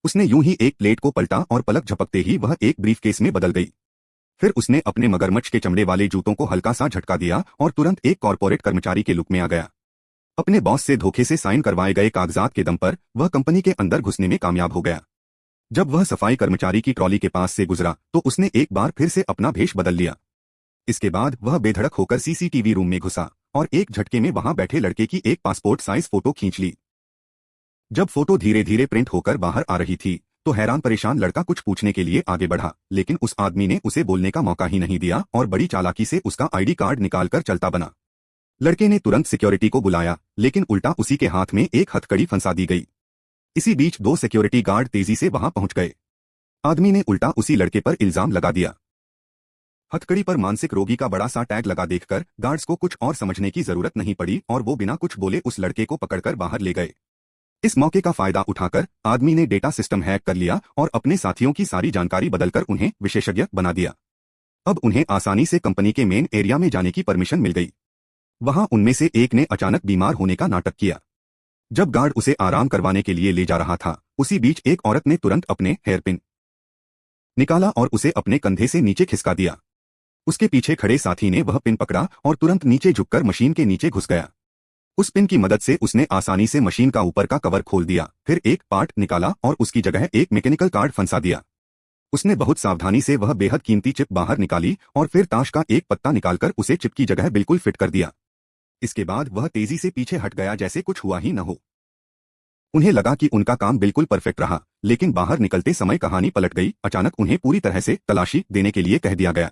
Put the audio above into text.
उसने यूं ही एक प्लेट को पलटा और पलक झपकते ही वह एक ब्रीफकेस में बदल गई। फिर उसने अपने मगरमच्छ के चमड़े वाले जूतों को हल्का सा झटका दिया और तुरंत एक कॉर्पोरेट कर्मचारी के लुक में आ गया। अपने बॉस से धोखे से साइन करवाए गए कागजात के दम पर वह कंपनी के अंदर घुसने में कामयाब हो गया। जब वह सफाई कर्मचारी की ट्रॉली के पास से गुजरा तो उसने एक बार फिर से अपना भेष बदल लिया। इसके बाद वह बेधड़क होकर सीसीटीवी रूम में घुसा और एक झटके में वहां बैठे लड़के की एक पासपोर्ट साइज फोटो खींच ली। जब फोटो धीरे धीरे प्रिंट होकर बाहर आ रही थी तो हैरान परेशान लड़का कुछ पूछने के लिए आगे बढ़ा, लेकिन उस आदमी ने उसे बोलने का मौका ही नहीं दिया और बड़ी चालाकी से उसका आईडी कार्ड निकालकर चलता बना। लड़के ने तुरंत सिक्योरिटी को बुलाया, लेकिन उल्टा उसी के हाथ में एक हथकड़ी फंसा दी गई। इसी बीच दो सिक्योरिटी गार्ड तेजी से वहां पहुंच गए। आदमी ने उल्टा उसी लड़के पर इल्जाम लगा दिया। हथकड़ी पर मानसिक रोगी का बड़ा सा टैग लगा देखकर गार्ड्स को कुछ और समझने की जरूरत नहीं पड़ी और वो बिना कुछ बोले उस लड़के को पकड़कर बाहर ले गए। इस मौके का फायदा उठाकर आदमी ने डेटा सिस्टम हैक कर लिया और अपने साथियों की सारी जानकारी बदलकर उन्हें विशेषज्ञ बना दिया। अब उन्हें आसानी से कंपनी के मेन एरिया में जाने की परमिशन मिल गई। वहां उनमें से एक ने अचानक बीमार होने का नाटक किया। जब गार्ड उसे आराम करवाने के लिए ले जा रहा था उसी बीच एक औरत ने तुरंत अपने हेयरपिन निकाला और उसे अपने कंधे से नीचे खिसका दिया। उसके पीछे खड़े साथी ने वह पिन पकड़ा और तुरंत नीचे झुककर मशीन के नीचे घुस गया। उस पिन की मदद से उसने आसानी से मशीन का ऊपर का कवर खोल दिया, फिर एक पार्ट निकाला और उसकी जगह एक मैकेनिकल कार्ड फंसा दिया। उसने बहुत सावधानी से वह बेहद कीमती चिप बाहर निकाली और फिर ताश का एक पत्ता निकालकर उसे चिप की जगह बिल्कुल फिट कर दिया। इसके बाद वह तेजी से पीछे हट गया जैसे कुछ हुआ ही न हो। उन्हें लगा कि उनका काम बिल्कुल परफेक्ट रहा, लेकिन बाहर निकलते समय कहानी पलट गई। अचानक उन्हें पूरी तरह से तलाशी देने के लिए कह दिया गया।